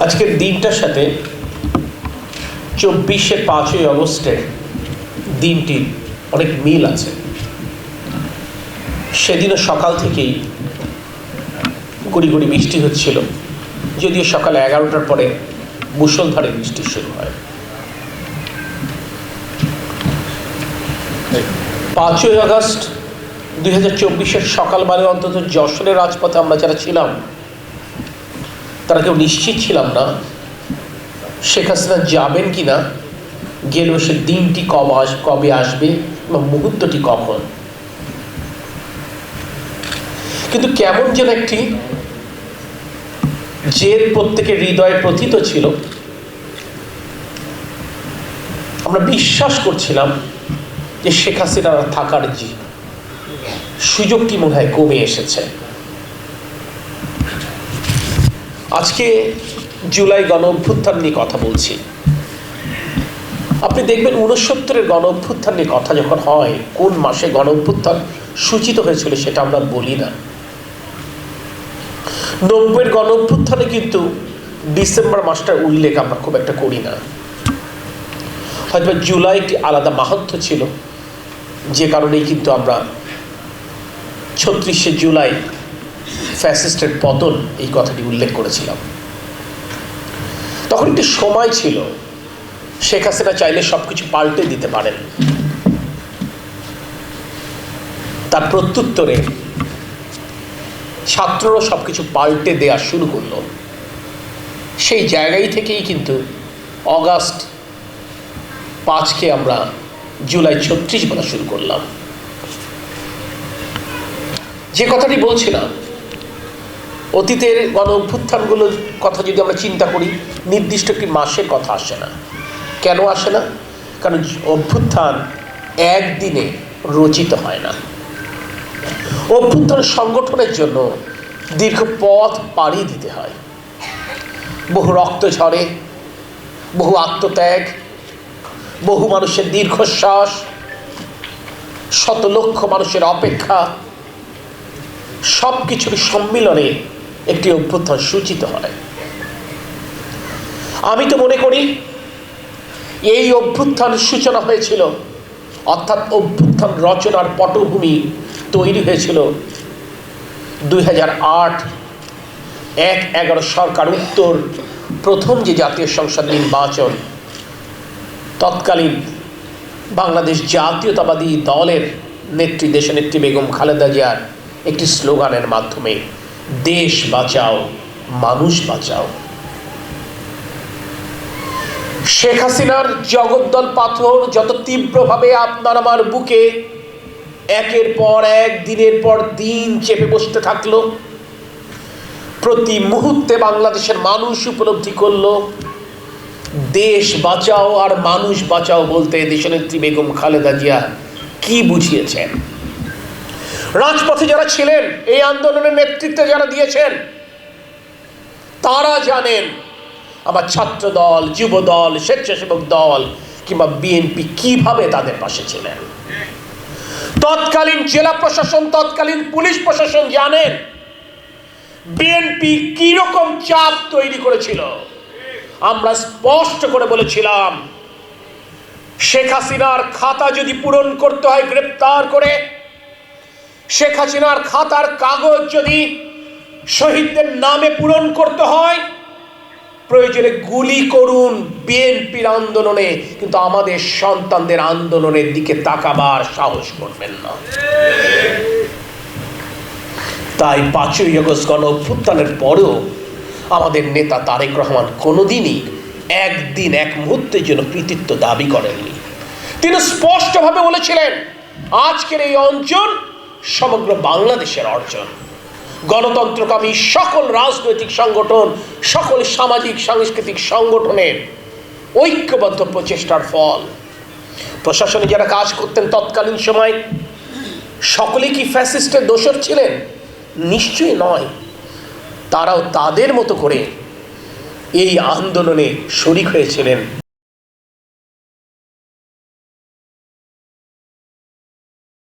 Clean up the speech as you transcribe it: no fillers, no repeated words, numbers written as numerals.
আজকের দিনটার সাথে 5ই অগস্টের দিনটির অনেক মিল আছে। সেদিনও সকাল থেকেই গুড়ি গুড়ি বৃষ্টি হচ্ছিল, যদিও সকাল 11টার পরে মুষলধারে বৃষ্টি শুরু হয়। 5ই আগস্ট 2024-এর সকালবেলা অন্তত যশোরের রাজপথে আমরা যারা ছিলাম তারা কেউ নিশ্চিত ছিলাম না শেখ হাসিনা যাবেন কি না, গেলেও সে দিনটি কবে আসবে এবং মুহূর্তটি কখন। কিন্তু কেমন যেন একটি জেদ প্রত্যেকের হৃদয়ে প্রথিত ছিল। আমরা বিশ্বাস করছিলাম যে শেখ হাসিনার থাকার যে সুযোগটি মনে হয় কমে এসেছে। আজকে জুলাই গণ অভ্যুত্থান নিয়ে কথা বলছি। আপনি দেখবেন 69-এর গণ অভ্যুত্থান নিয়ে কথা যখন হয়, কোন মাসে গণ অভ্যুত্থান সূচিত হয়েছিল সেটা আমরা বলি না। 90-এর গণ অভ্যুত্থানে কিন্তু ডিসেম্বর মাসটার উল্লেখ আমরা খুব একটা করি না। হয়তো জুলাই একটি আলাদা মাহাত্ম্য ছিল, যে কারণেই কিন্তু আমরা 36শে জুলাই ফ্যাসিস্টের পতন এই কথাটি উল্লেখ করেছিলাম। তখন একটি সময় ছিল শেখ হাসিনা চাইলে সবকিছু পাল্টে দিতে পারেন। তার প্রত্যুত্তরে ছাত্ররা সবকিছু পাল্টে দেওয়া শুরু করলো। সেই জায়গায় থেকেই কিন্তু অগাস্ট 5কে আমরা জুলাই 36 বলা শুরু করলাম। যে কথাটি বলছিলাম, অতীতের গণ অভ্যুত্থানগুলোর কথা যদি আমরা চিন্তা করি, নির্দিষ্ট একটি মাসের কথা আসে না। কেন আসে না? কারণ অভ্যুত্থান একদিনে রচিত হয় না। অভ্যুত্থান সংগঠনের জন্য দীর্ঘ পথ পাড়ি দিতে হয়। বহু রক্ত ঝরে, বহু আত্মত্যাগ, বহু মানুষের দীর্ঘশ্বাস, শত লক্ষ মানুষের অপেক্ষা, সব কিছুর সম্মিলনে একটি অভ্যুত্থান সূচিত হয়। আমি তো মনে করি এই অভ্যুত্থান সূচনা হয়েছিল, অর্থাৎ অভ্যুত্থান রচনার পটভূমি তৈরি হয়েছিল 2008 1/11 সরকার উত্তর প্রথম যে জাতীয় সংসদ নির্বাচন, তৎকালীন বাংলাদেশ জাতীয়তাবাদী দলের নেত্রী দেশনেত্রী বেগম খালেদা জিয়ার একটি স্লোগানের মাধ্যমে, দেশ বাঁচাও মানুষ বাঁচাও। শেখ হাসিনার জগদ্দল পাথর যত তীব্রভাবে আপনার আমার বুকে একের পর এক, দিনের পর দিন চেপে বসতে থাকলো, প্রতি মুহূর্তে বাংলাদেশের মানুষ উপলব্ধি করলো দেশ বাঁচাও আর মানুষ বাঁচাও বলতে দেশনেত্রী বেগম খালেদা জিয়া কি বুঝিয়েছেন। রাজপথে যারা ছিলেন, এই আন্দোলনের নেতৃত্বে যারা দিয়েছেন, তারা জানেন আমার ছাত্র দল, যুব দল, স্বেচ্ছাসেবক দল কিংবা বিএনপি কিভাবে তাদের পাশে ছিলেন। তৎকালীন জেলা প্রশাসন, তৎকালীন পুলিশ প্রশাসন জানেন বিএনপি কিরকম চাপ তৈরি করেছিল। আমরা স্পষ্ট করে বলেছিলাম, শেখ হাসিনার খাতা যদি পূরণ করতে হয় গ্রেপ্তার করে, শেখ হাসিনার খাতার কাগজ যদি শহীদদের নামে পূরণ করতে হয়, প্রয়োজনে গুলি করুন বিএনপির আন্দোলনে, কিন্তু আমাদের সন্তানদের আন্দোলনের দিকে তাকাবার সাহস করবেন না। তাই 5ই আগস্ট গণ অভ্যুত্থানের পরেও আমাদের নেতা তারেক রহমান কোনোদিনই একদিন এক মুহূর্তের জন্য কৃতিত্ব দাবি করেননি। তিনি স্পষ্টভাবে বলেছিলেন, আজকের এই অর্জন সমগ্র বাংলাদেশের অর্জন। গণতন্ত্রকামী সকল রাজনৈতিক সংগঠন, সকল সামাজিক সাংস্কৃতিক সংগঠনের ঐক্যবদ্ধ প্রচেষ্টার ফল। প্রশাসনে যারা কাজ করতেন তৎকালীন সময়, সকলেই কি ফ্যাসিস্টের দোসর ছিলেন? নিশ্চয়ই নয়। তারাও তাদের মতো করে এই আন্দোলনে শরিক হয়েছিলেন।